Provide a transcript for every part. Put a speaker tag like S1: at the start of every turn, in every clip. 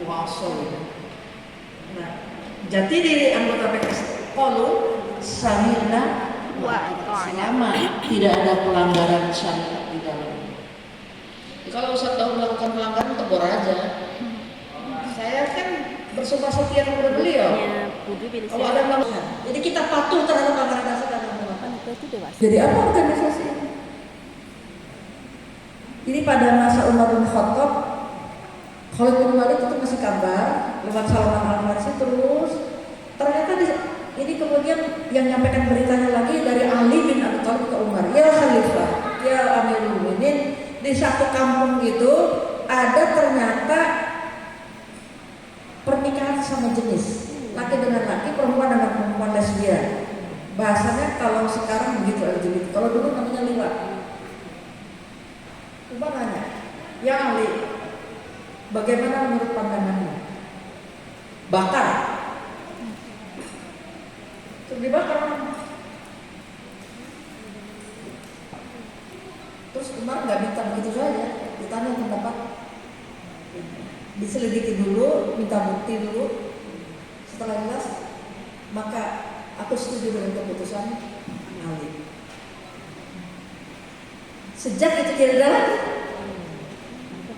S1: puasa ya. Nah, jati diri anggota PKS qalu sami'na wa selama tidak ada pelanggaran syariat di dalamnya. Kalau Ustaz tahu melakukan pelanggaran tegur aja. Saya kan bersumpah setia kepada beliau. Kalau ada pelanggaran, jadi kita patuh terhadap pelanggaran dasar dan penolakan. Jadi apa organisasi ini? Ini pada masa Umar bin Khattab, Khalid bin Walid itu masih kabar lewat Salman Al-Farisi, terus ternyata ini kemudian yang menyampaikan beritanya lagi dari Ali bin Abi Thalib ke Umar, ya Khalifah, ya Amirul Mukminin, di satu kampung gitu ada ternyata pernikahan sama jenis, laki dengan laki, perempuan dengan perempuan, lesbian. Bahasanya kalau sekarang begitu LGBT, kalau dulu namanya liwat. Umar nanya, ya Ali, bagaimana menurut pandanganmu? Bakar. Terus dibakar. Terus Umar nggak minta begitu saja, ditanya pendapat, diselidiki dulu, minta bukti dulu. Setelah jelas, maka aku setuju dengan keputusan Ali. Sejak itu tidak ada lagi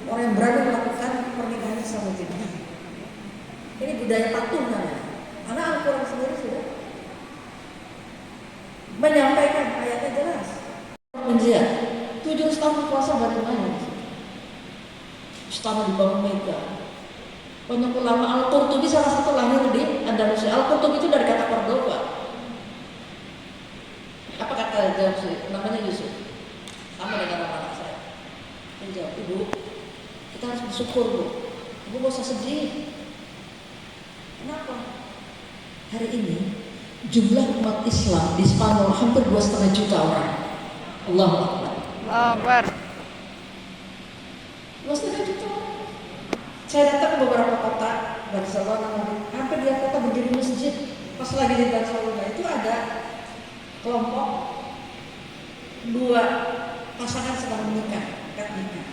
S1: orang yang berani melakukan pernikahan sama jenis. Ini budaya patuh namanya. Karena Al-Quran sendiri sudah menyampaikan ayatnya jelas. Penjia 7 tahun puasa bagaimana? Istana dibangun megah. Banyak ulama, Al-Qurtubi salah satu lahir di Andalusia. Al-Qurtubi itu dari kata Cordoba. Apa kata Yusuf? Namanya Yusuf. Sama dengan anak saya. Menjawab, Ibu, kita harus bersyukur, Bu. Ibu gak usah sedih. Kenapa? Hari ini jumlah umat Islam di Spanyol hampir 2,5 juta orang. Allahu Akbar.
S2: Allahu Akbar.
S1: 2,5 juta orang. Saya datang ke beberapa kota Barcelona, hampir di kota berdiri masjid. Pas lagi di Barcelona itu ada kelompok 2 pasangan sedang menikah, akad nikah.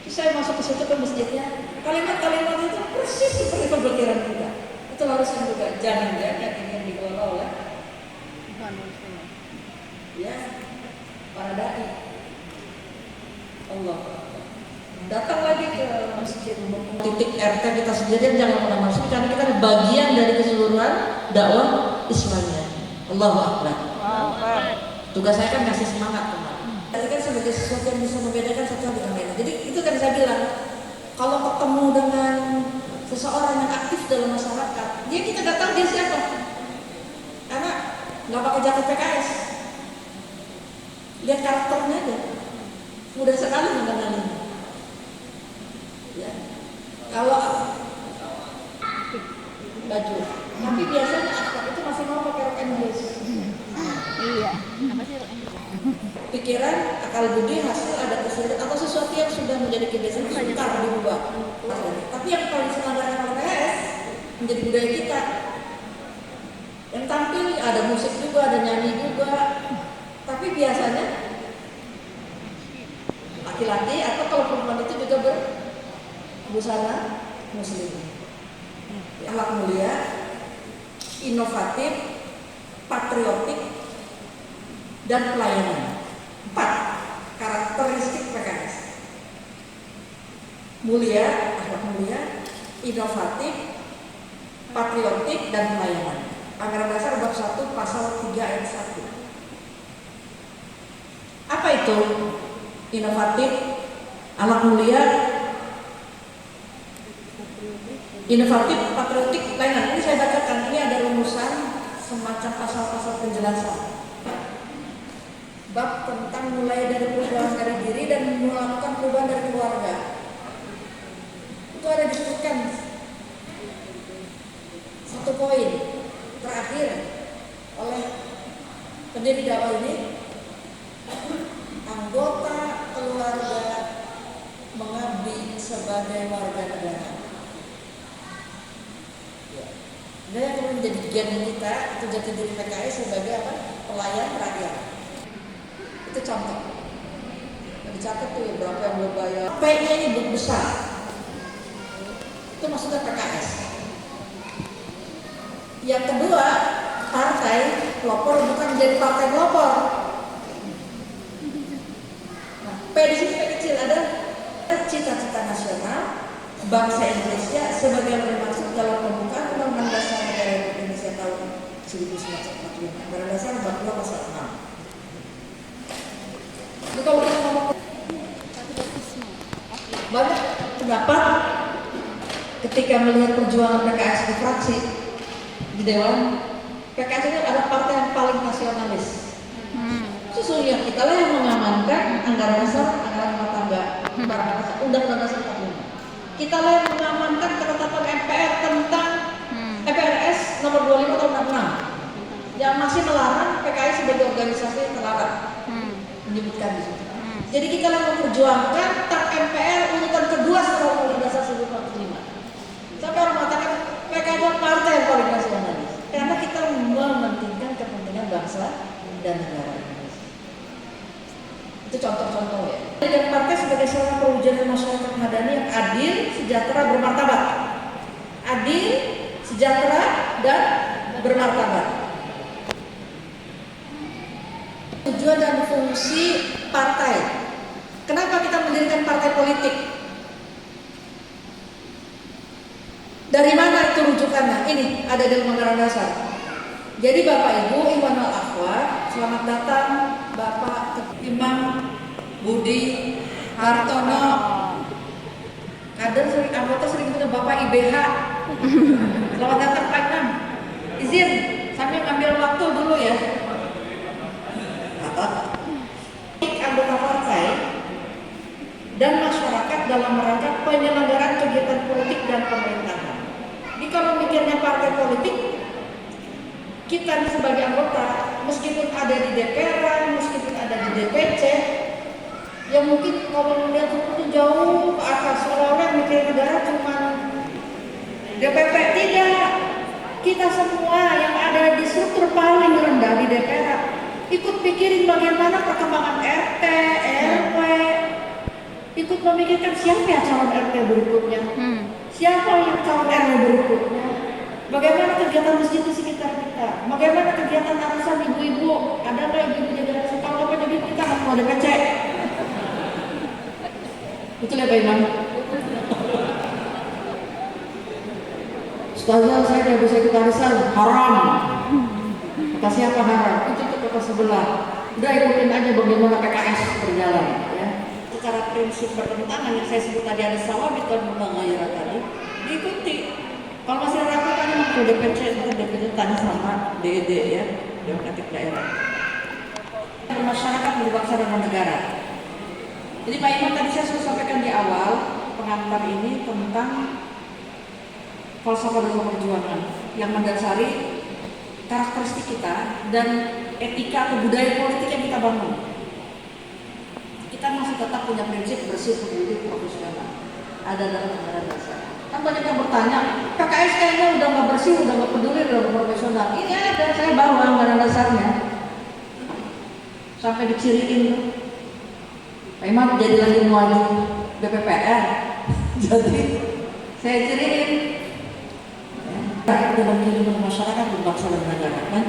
S1: Terus saya masuk ke situ ke masjidnya, kalimat-kalimat itu persis seperti pemikiran kita. Itu harus juga jangan yang ingin dikelola oleh ya para dai. Allah. Datang lagi ke masjid, titik RT kita sendiri jangan pernah masuk karena kita bagian dari keseluruhan dakwah Islamnya. Allahu Akbar. Tugas saya kan kasih semangat kemarin. Tapi kan sebagai sesuatu yang bisa membedakan satu dengan lain. Jadi itu kan saya bilang, kalau ketemu dengan seseorang yang aktif dalam masyarakat, dia kita nggak tahu dia siapa, karena nggak pakai jaket PKS. Lihat karakternya aja, mudah sekali mengenalinya. Ya, kalau baju, tapi biasanya aktor itu masih mau pakai rok and heels.
S2: Iya. Apa sih rok and heels?
S1: Pikiran, akal budi, hasil ada kesulitan atau sesuatu yang sudah menjadi kebiasaan sukar diubah. Tapi yang paling diselenggarakan oleh PS menjadi budaya kita. Yang tampil ada musik juga, ada nyanyi juga. Tapi biasanya laki-laki atau kalau perempuan itu juga berbusana muslim. Akhlak mulia, inovatif, patriotik, dan pelayanan. 4 karakteristik PKS. Mulia, akhlak mulia, inovatif, patriotik, dan pelayanan. Anggaran dasar bab 1 pasal 3 ayat 1. Apa itu? Inovatif, akhlak mulia, inovatif, patriotik, pelayanan. Ini saya bacakan, ini ada rumusan semacam pasal-pasal penjelasan. Bab tentang mulai dari perubahan dari diri dan melakukan perubahan dari keluarga. Itu ada disebutkan 1 poin terakhir oleh pendiri dakwah ini, anggota keluarga mengabdi sebagai warga negara. Dia yang kemudian menjadi gen kita, itu jati diri PKS sebagai apa? Pelayan rakyat. Itu contoh. Dicatat tuh berapa yang belum bayar. P-nya ini besar. Itu maksudnya PKS. Yang kedua, partai pelopor bukan menjadi partai pelopor. Nah, P di sini P kecil ada cita-cita nasional bangsa Indonesia sebagai yang dimaksud dalam pembukaan Undang-Undang Dasar Negara Republik Indonesia tahun 1945. Undang-Undang Dasar 42 pasal 6. Jadi kalau kita ngomong banyak pendapat ketika melihat perjuangan PKS di fraksi di Dewan, PKS ini adalah partai yang paling nasionalis. Sesungguhnya kita lah yang mengamankan anggaran dasar, anggaran rumah tangga, Undang-Undang Dasar 45. Kita lah yang mengamankan ketetapan MPR tentang MPRS nomor 25 tahun 66 yang masih melarang PKS sebagai organisasi terlarang, menyebutkan di situ. Jadi kita lah memperjuangkan TAP MPR urutan kedua setelah Undang-Undang Dasar 1945. Sampai orang mengatakan PKS adalah partai yang paling nasionalis karena kita mementingkan kepentingan bangsa dan negara Indonesia. Itu contoh-contoh ya. Dan partai sebagai sarana perwujudan masyarakat madani yang adil, sejahtera, bermartabat. Adil, sejahtera, dan bermartabat. Tujuan dan fungsi partai. Kenapa kita mendirikan partai politik? Dari mana itu rujukannya? Ini ada di Undang-Undang Dasar. Jadi Bapak Ibu Iwan al-Akhwat, selamat datang Bapak Imam Budi Hartono. Kader sering anggota sering bilang Bapak IBH. Selamat datang Pak Imam. Izin, sambil ngambil waktu dulu ya. Anggota partai dan masyarakat dalam rangka penyelenggaraan kegiatan politik dan pemerintahan. Jadi kalau mikirnya partai politik, kita sebagai anggota, meskipun ada di DPR, meskipun ada di DPC, yang mungkin kalau melihat itu jauh ke atas, seolah-olah yang mikir negara cuma DPP. Tidak, kita semua yang ada di struktur paling rendah di DPR ikut pikirin bagaimana perkembangan RT, RW, ikut memikirkan siapa ya calon RT berikutnya, siapa yang calon RW berikutnya, bagaimana kegiatan masjid di sekitar kita, bagaimana kegiatan arisan ibu-ibu, ada nggak ibu-ibu jaga arisan, kalau apa jadi kita nggak mau DPC. Betul ya Pak Imam? Ustazah saya tidak bisa ikut arisan, haram. Kata siapa haram? Itu kata sebelah. Udah ikutin aja bagaimana PKS berjalan ya. Secara prinsip bertentangan yang saya sebut tadi ada sawabit dan mubaghairah tadi diikuti. Kalau masih ragu tanya ke DPC, DPC tanya sama DED ya, Demokratik Daerah. Masyarakat berbangsa dan negara. Jadi Pak Imam tadi saya sudah sampaikan di awal pengantar ini tentang falsafah dalam perjuangan yang mendasari karakteristik kita dan etika atau budaya politik yang kita bangun. Kita masih tetap punya prinsip bersih, peduli, profesional. Ada dalam Undang-Undang Dasar. Kan banyak yang bertanya, PKS kayaknya udah nggak bersih, udah nggak peduli, udah nggak profesional. Ini ada, saya bawa Undang-Undang Dasarnya. Sampai diciriin. Pak Imam jadi lagi mewaju BPPR. Jadi saya ciriin. Dalam kehidupan masyarakat berbangsa dan negara kan.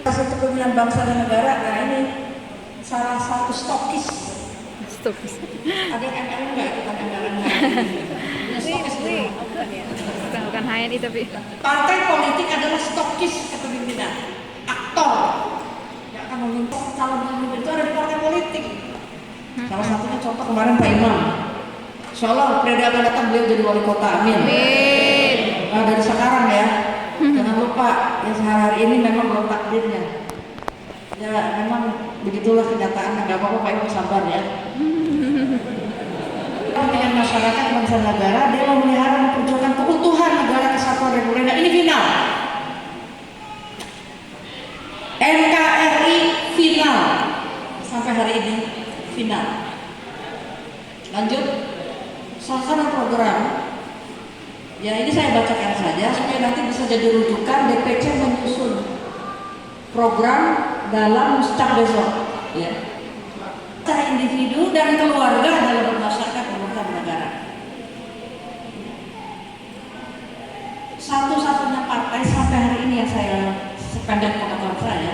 S1: Satu kepemimpinan bangsa dan negara, nah ini salah satu stokis. Ada yang MLM nggak ikutan MLM? Stokis itu
S2: bukan HNI tapi
S1: partai politik adalah stokis kepemimpinan, aktor yang akan memimpin calon pemimpin itu ada di partai politik. Salah satunya contoh kemarin Pak Imam. Insya Allah periode akan datang beliau jadi wali kota, amin. Nah dari sekarang ya, jangan lupa ya sehari ini memang belum takdirnya. Ya memang begitulah kenyataannya, nggak apa-apa Pak Ibu sabar ya. Dengan masyarakat bangsa negara, dia memelihara memperjuangkan keutuhan negara kesatuan Republik Indonesia. Ini final. NKRI final sampai hari ini final. Lanjut. Sasaran program, ya ini saya bacakan saja supaya nanti bisa jadi rujukan DPC menyusun program dalam mustak besok. Ya. Secara individu dan keluarga adalah ini yang saya sependek pengetahuan saya,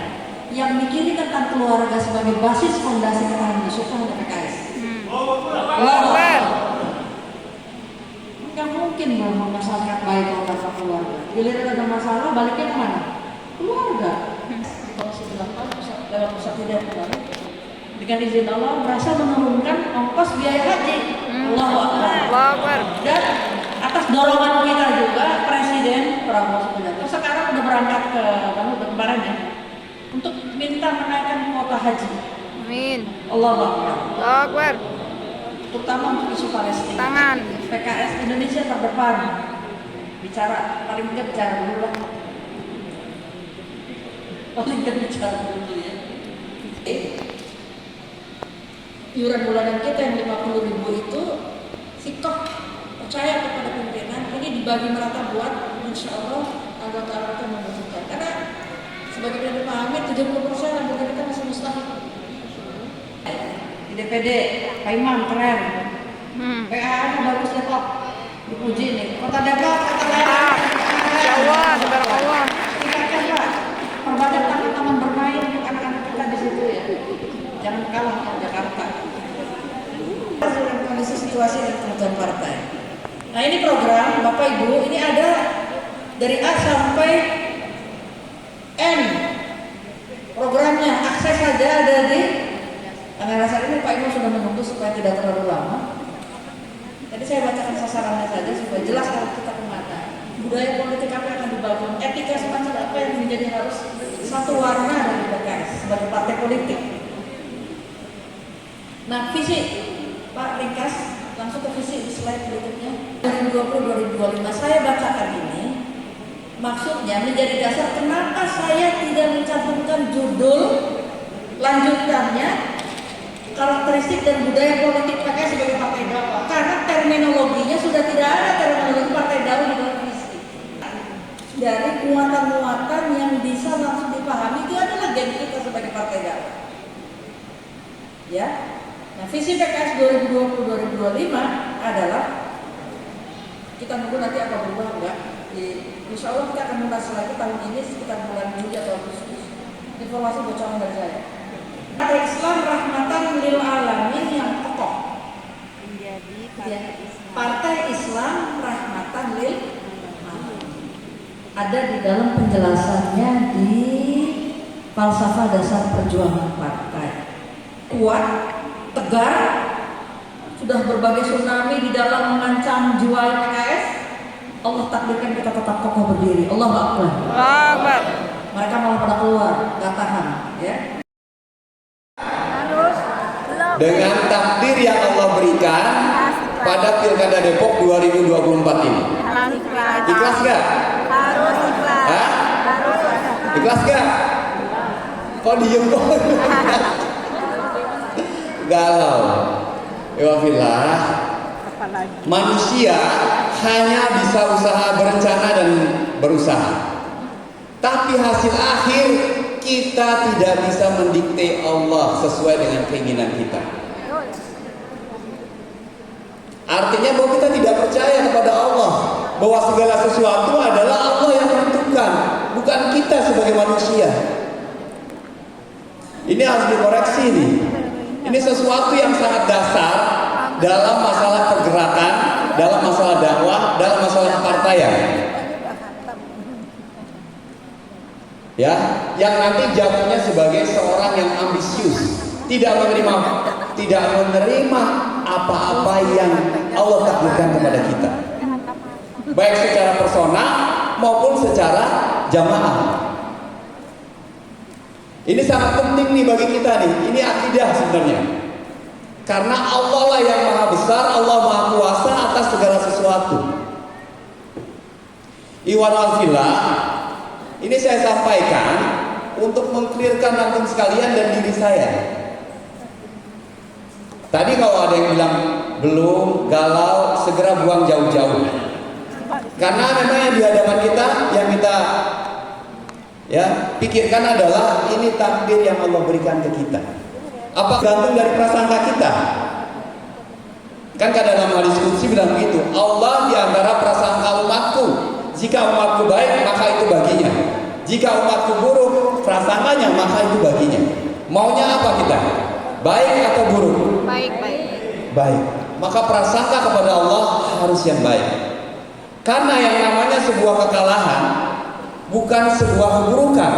S1: yang mikirin tentang keluarga sebagai basis fondasi ketahanan nasional hanya PKS. Nggak mungkin dong masyarakat baik kalau tanpa keluarga. Giliran ada masalah baliknya kemana? Keluarga. Komisi 8 lewat pusat hidayah kemarin dengan izin Allah merasa menurunkan ongkos biaya haji. Allahu Akbar. Dan atas dorongan kita juga Presiden Prabowo Subianto sekarang udah berangkat ke kemarin ya untuk minta menaikkan kuota haji.
S2: Amin.
S1: Allahu Akbar.
S2: Allahu Akbar.
S1: Terutama untuk isu Palestina.
S2: Tangan.
S1: PKS Indonesia terdepan. Bicara paling tidak bicara dulu lah. Paling tidak bicara dulu ya. Iuran bulanan kita yang 50.000 itu sikap percaya kepada pimpinan ini dibagi merata buat insya Allah anggota-anggota membutuhkan. Karena sebagai yang dipahami 70% anggota kita masih mustahil. Di DPD, Pak Imam keren. PA bagus Depok, dipuji nih. Kota Depok, kota lain.
S2: Jawa, subhanallah.
S1: Tingkatkan Pak, perbanyak taman-taman bermain untuk anak-anak kita di situ ya. Jangan kalah sama Jakarta. Dengan kondisi situasi dan kebutuhan partai. Nah ini program Bapak Ibu, ini ada dari A sampai N. Programnya akses saja ada di. Karena rasa ini Pak Imam sudah menunggu supaya tidak terlalu lama. Jadi saya bacakan sasarannya saja supaya jelas kalau kita kemana. Budaya politik apa yang akan dibangun, etika semacam apa yang menjadi harus satu warna dari PKS sebagai partai politik. Nah visi Pak ringkas langsung ke visi di slide berikutnya 2020-2025 saya bacakan ini maksudnya menjadi dasar kenapa saya tidak mencantumkan judul lanjutannya karakteristik dan budaya politik PKS sebagai partai dakwah karena terminologinya sudah tidak ada terminologi partai dakwah di dalam visi. Dari muatan-muatan yang bisa langsung dipahami itu adalah gen kita sebagai partai dakwah. Ya. Nah, visi PKS 2020-2025 adalah kita nunggu nanti apa berubah enggak. Insya Allah kita akan membahas lagi tahun ini sekitar bulan Juli atau Agustus. Informasi bocoran dari saya. Partai Islam rahmatan lil alamin yang kokoh. Partai Islam rahmatan lil alamin. Ada di dalam penjelasannya di falsafah dasar perjuangan partai. Kuat, tegar, sudah berbagai tsunami di dalam mengancam jiwa PKS. Allah takdirkan kita tetap kokoh berdiri. Allahu Akbar.
S2: Akbar.
S1: Mereka malah pada keluar, gak tahan, ya.
S3: Dengan takdir yang Allah berikan pada Pilkada Depok 2024 ini. Ikhlas gak?
S2: Harus ikhlas.
S3: Hah? Ikhlas gak? Kok diem kok? Galau. Ewafillah. Manusia hanya bisa usaha berencana dan berusaha. Tapi hasil akhir kita tidak bisa mendikte Allah sesuai dengan keinginan kita. Artinya bahwa kita tidak percaya kepada Allah, bahwa segala sesuatu adalah Allah yang menentukan, bukan kita sebagai manusia. Ini harus dikoreksi nih. Ini sesuatu yang sangat dasar dalam masalah pergerakan, dalam masalah dakwah, dalam masalah kepartaian. Ya, yang nanti jawabnya sebagai seorang yang ambisius, tidak menerima apa-apa yang Allah takdirkan kepada kita, baik secara personal maupun secara jamaah. Ini sangat penting nih bagi kita nih. Ini akidah sebenarnya, karena Allah lah yang maha besar, Allah maha kuasa atas segala sesuatu. Iwan al-Fillah, ini saya sampaikan untuk mengklirkan antum sekalian dan diri saya. Tadi kalau ada yang bilang belum, galau, segera buang jauh-jauh. Karena memang yang di hadapan kita, yang kita pikirkan adalah ini takdir yang Allah berikan ke kita. Apa gantung dari prasangka kita? Kan dalam hadis qudsi bilang begitu, Allah di antara prasangka umatku. Jika umatku baik, maka itu baginya. Jika umatku buruk prasangkanya, maka itu baginya. Maunya apa kita? Baik atau buruk?
S2: Baik.
S3: Baik. Maka prasangka kepada Allah harus yang baik. Karena yang namanya sebuah kekalahan bukan sebuah keburukan.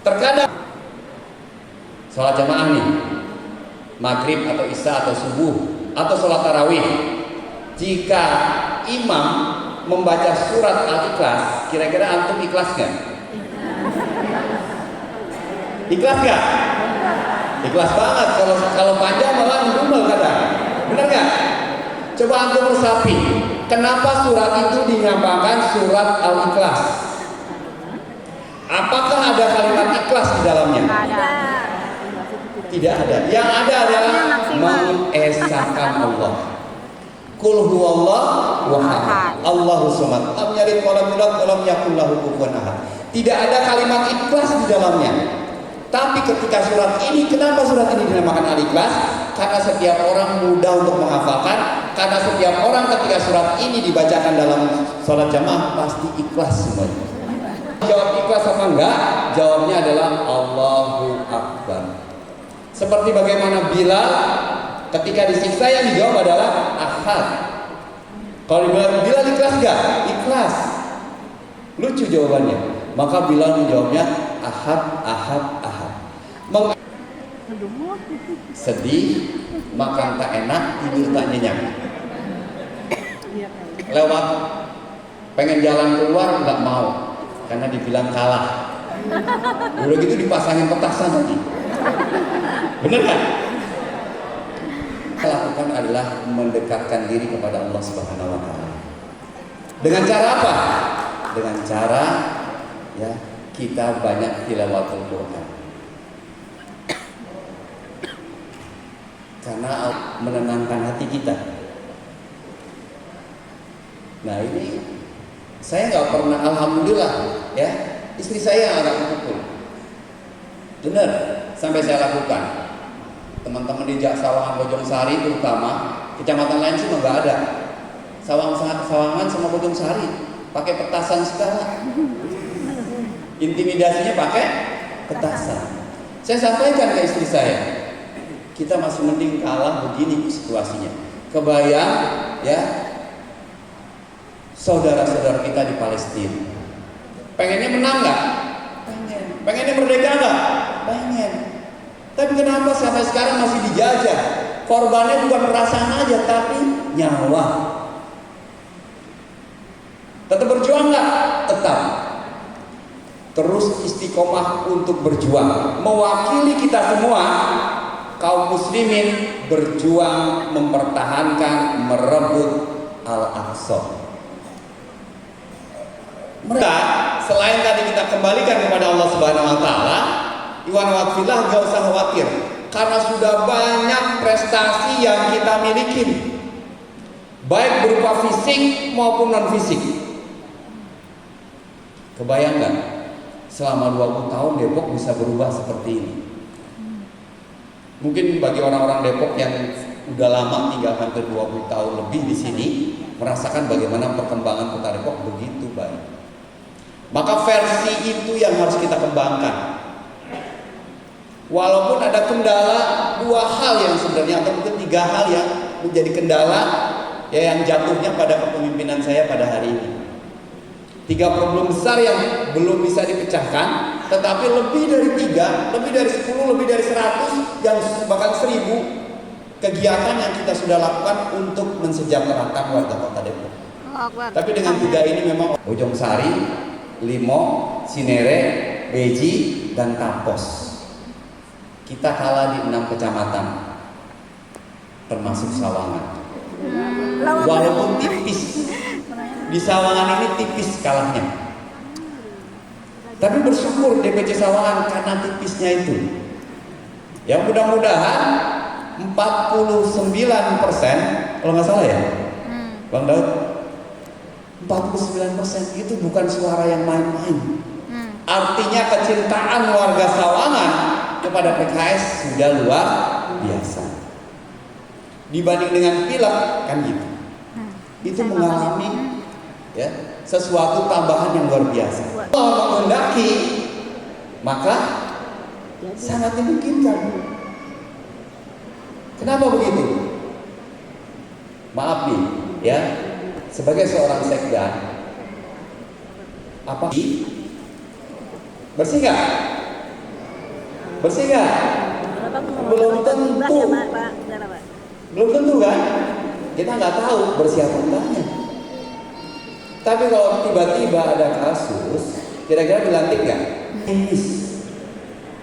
S3: Terkadang sholat jamaah nih, maghrib atau isya atau subuh atau sholat tarawih, jika imam membaca surat Al-Ikhlas, kira-kira antum ikhlas gak? Ikhlas gak? Ikhlas banget. Kalau panjang malah ngumel kadang. Bener gak? Coba antum resapi, kenapa surat itu dinamakan surat Al-Ikhlas? Apakah ada kalimat ikhlas di dalamnya? Tidak ada. Yang ada adalah mengesahkan Allah. Qul huwallahu ahad, Allahus samad, lam yalid wa lam yulad wa lam yakul lahu kufuwan ahad. Tidak ada kalimat ikhlas di dalamnya. Tapi ketika surat ini, kenapa surat ini dinamakan Al-Ikhlas? Karena setiap orang mudah untuk menghafalkan. Karena setiap orang ketika surat ini dibacakan dalam sholat jamaah pasti ikhlas semuanya. Jawab ikhlas apa enggak? Jawabnya adalah Allahu Akbar. Seperti bagaimana Bilal ketika disiksa yang dijawab adalah Ahad. Kalau Bilal ikhlas enggak? Ikhlas. Lucu jawabannya. Maka Bilal menjawabnya Ahad, Ahad, Ahad. Sedih, makan tak enak, tidur tak nyenyak. Lewat pengen jalan keluar nggak mau karena dibilang kalah. Udah gitu dipasangin petasan lagi. Bener kan? Yang lakukan adalah mendekatkan diri kepada Allah Subhanahu wa taala. Dengan cara apa? Dengan cara ya kita banyak tilawatul Quran. Karena menenangkan hati kita. Nah ini saya nggak pernah, alhamdulillah ya, istri saya agak pukul. Benar, sampai saya lakukan. Teman-teman di Sawangan Bojongsari terutama, kecamatan lain sih nggak ada. Sawangan sama Bojongsari pakai petasan segala. Intimidasinya pakai petasan. Saya sampaikan ke istri saya, kita masih mending kalah begini situasinya. Kebayang ya saudara-saudara kita di Palestina. Pengennya menang nggak? Pengen. Pengennya merdeka nggak? Pengen. Tapi kenapa sampai sekarang masih dijajah? Korbannya bukan perasaan aja, tapi nyawa. Tetap berjuang nggak? Tetap. Terus istiqomah untuk berjuang. Mewakili kita semua, kaum muslimin berjuang mempertahankan, merebut Al-Aqsa. Mereka selain tadi kita kembalikan kepada Allah Subhanahu wa taala, iwan waqfillah, gak usah khawatir karena sudah banyak prestasi yang kita miliki, baik berupa fisik maupun non fisik. Kebayang nggak? Selama 20 tahun Depok bisa berubah seperti ini. Mungkin bagi orang-orang Depok yang udah lama tinggal hampir 20 tahun lebih di sini, merasakan bagaimana perkembangan Kota Depok begitu baik. Maka versi itu yang harus kita kembangkan. Walaupun ada kendala, dua hal yang sebenarnya, atau mungkin tiga hal yang menjadi kendala ya, yang jatuhnya pada kepemimpinan saya pada hari ini. Tiga problem besar yang belum bisa dipecahkan, tetapi lebih dari 3, lebih dari 10, lebih dari 100, yang bahkan 1000 kegiatan yang kita sudah lakukan untuk mensejahterakan warga Kota Depok. Tapi dengan 3 ini memang Bojongsari, Limo, Cinere, Beji, dan Tapos. Kita kalah di 6 kecamatan, termasuk Sawangan. Walaupun tipis. Di Sawangan ini tipis kalahnya. Tapi bersyukur DPC Sawangan karena tipisnya itu. Yang mudah-mudahan 49%, kalau nggak salah ya, Bang Daud, 49% itu bukan suara yang main-main. Artinya kecintaan warga Sawangan kepada PKS sudah luar biasa. Dibanding dengan Pilek kan gitu. Itu mengalami ya, sesuatu tambahan yang luar biasa. Allah menghendaki, maka sangat dimungkinkan. Kenapa begitu? Maaf nih, ya, sebagai seorang sekda, apa bersih nggak? Bersih nggak? Belum tentu. Belum tentu kan? Kita nggak tahu bersih apa enggaknya. Tapi kalau tiba-tiba ada kasus, kira-kira dilantik nggak?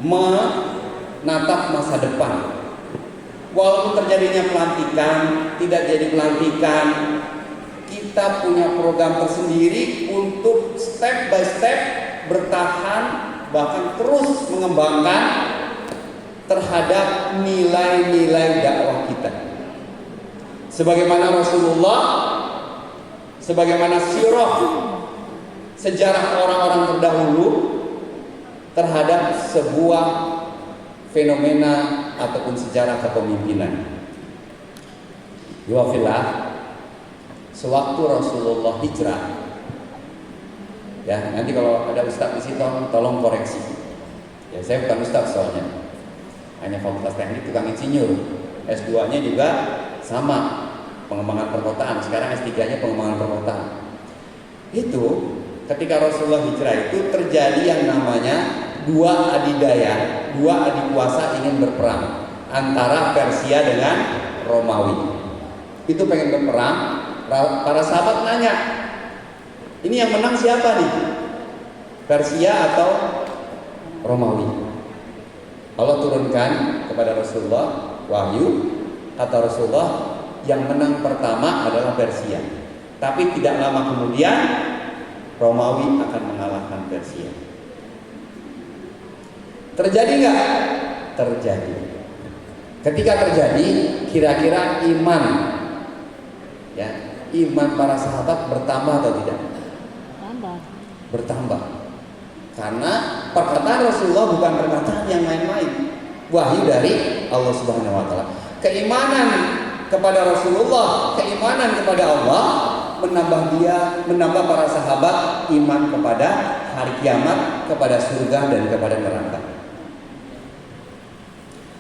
S3: Menatap masa depan. Walaupun terjadinya pelantikan, tidak jadi pelantikan, kita punya program tersendiri untuk step by step bertahan, bahkan terus mengembangkan terhadap nilai-nilai dakwah kita. Sebagaimana Rasulullah, sebagaimana sirah sejarah orang-orang terdahulu terhadap sebuah fenomena ataupun sejarah kepemimpinan. Yuafillah, sewaktu Rasulullah hijrah, ya nanti kalau ada ustadz di situ tolong koreksi. Ya saya bukan ustadz soalnya, hanya fakultas teknik tukang insinyur. S2-nya juga sama, pengembangan perkotaan. Sekarang S3-nya pengembangan perkotaan. Itu ketika Rasulullah hijrah itu terjadi yang namanya dua adidaya, dua adikuasa ingin berperang antara Persia dengan Romawi. Itu pengen berperang. Para sahabat nanya, ini yang menang siapa nih? Persia atau Romawi? Allah turunkan kepada Rasulullah wahyu, kata Rasulullah, yang menang pertama adalah Persia. Tapi tidak lama kemudian Romawi akan mengalahkan Persia. Terjadi nggak? Terjadi. Ketika terjadi, kira-kira iman, ya, iman para sahabat bertambah atau tidak? Bertambah. Karena perkataan Rasulullah bukan perkataan yang main-main. Wahyu dari Allah Subhanahu wa taala. Keimanan kepada Rasulullah, keimanan kepada Allah menambah para sahabat iman kepada hari kiamat, kepada surga dan kepada neraka.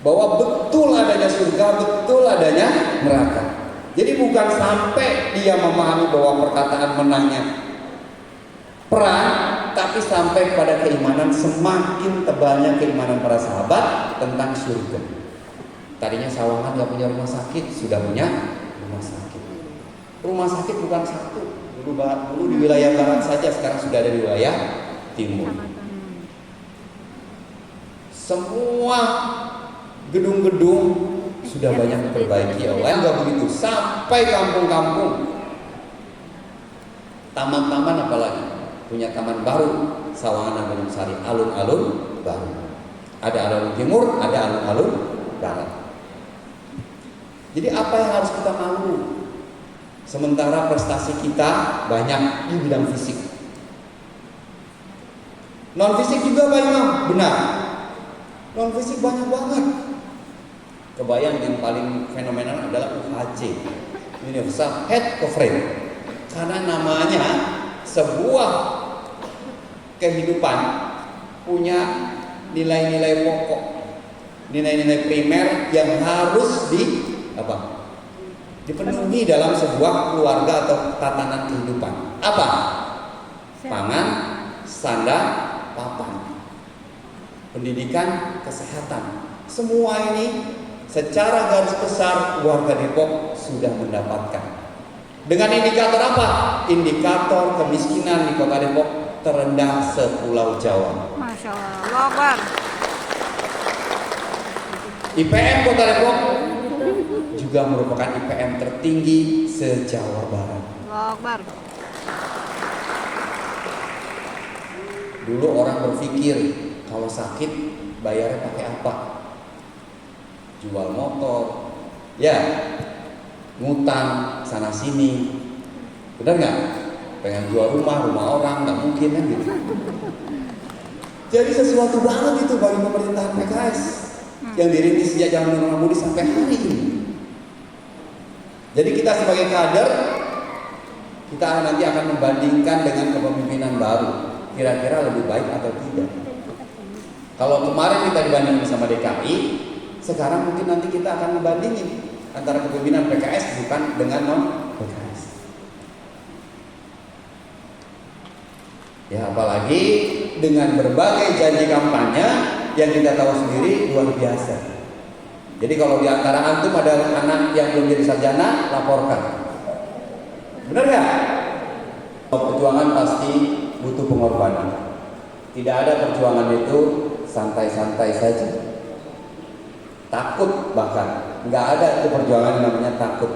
S3: Bahwa betul adanya surga, betul adanya neraka. Jadi bukan sampai dia memahami bahwa perkataan menangnya perang, tapi sampai pada keimanan, semakin tebalnya keimanan para sahabat tentang surga. Tadinya Sawangan gak punya rumah sakit, sudah punya rumah sakit. Rumah sakit bukan satu, dulu di wilayah barat saja, sekarang sudah ada di wilayah timur. Semua gedung-gedung sudah banyak diperbaiki oleh, enggak begitu, sampai kampung-kampung, taman-taman apalagi, punya taman baru, Sawangan dan Gunung Sari, alun-alun baru. Ada alun timur, ada alun-alun barat. Jadi apa yang harus kita malu? Sementara prestasi kita banyak di bidang fisik. Non fisik juga Pak Imam, benar. Non fisik banyak banget. Kebayang yang paling fenomenal adalah UHC, Universal Head Coverage. Karena namanya sebuah kehidupan punya nilai-nilai pokok, nilai-nilai primer yang harus dipenuhi dalam sebuah keluarga atau tatanan kehidupan. Apa? Pangan, sandang, papan, pendidikan, kesehatan. Semua ini secara garis besar warga Depok sudah mendapatkan. Dengan indikator apa? Indikator kemiskinan di Kota Depok terendah sepulau Jawa.
S2: Masya Allah.
S3: IPM Kota Depok juga merupakan IPM tertinggi se-Jawa Barat.
S2: Akbar.
S3: Dulu orang berpikir kalau sakit bayarnya pakai apa? Jual motor, ya, ngutang sana sini, benar nggak? Pengen jual rumah orang nggak mungkin kan gitu. Jadi sesuatu banget itu bagi pemerintahan PKS yang dirintis sejak zaman Nur Mahmudi sampai hari ini. Jadi kita sebagai kader, Kita nanti akan membandingkan dengan kepemimpinan baru, kira-kira lebih baik atau tidak. Kalau kemarin kita dibandingkan sama DKI, sekarang mungkin nanti kita akan membandingin antara kepemimpinan PKS bukan dengan non PKS. Ya, apalagi dengan berbagai janji kampanye yang kita tahu sendiri luar biasa. Jadi kalau di antara antum ada anak yang belum jadi sarjana, laporkan. Benar nggak? Perjuangan pasti butuh pengorbanan. Tidak ada perjuangan itu santai-santai saja. Takut bahkan, nggak ada itu perjuangan yang namanya takut.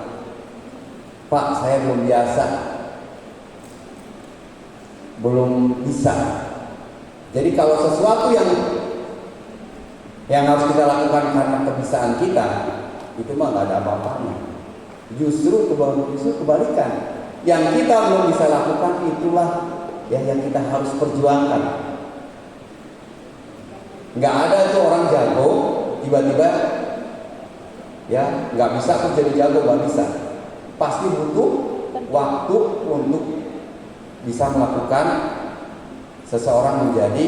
S3: Pak, saya belum biasa, belum bisa. Jadi kalau sesuatu yang harus kita lakukan karena kebisaan kita, itu mah nggak ada apa-apanya. Justru kebalikan. Yang kita belum bisa lakukan itulah yang kita harus perjuangkan. Nggak ada tuh orang jago tiba-tiba ya nggak bisa tuh jadi jago, nggak bisa. Pasti butuh waktu untuk bisa melakukan seseorang menjadi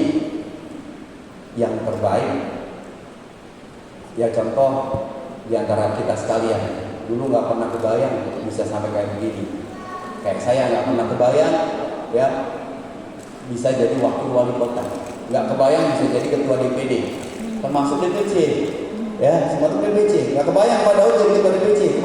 S3: yang terbaik. Ya contoh di antara kita sekalian, dulu nggak pernah kebayang untuk bisa sampai kayak begini. Kayak saya nggak pernah kebayang ya bisa jadi wakil wali kota, nggak kebayang bisa jadi ketua DPD, termasuk DPC, ya semua itu DPC, nggak kebayang Pak Daud jadi ketua DPC,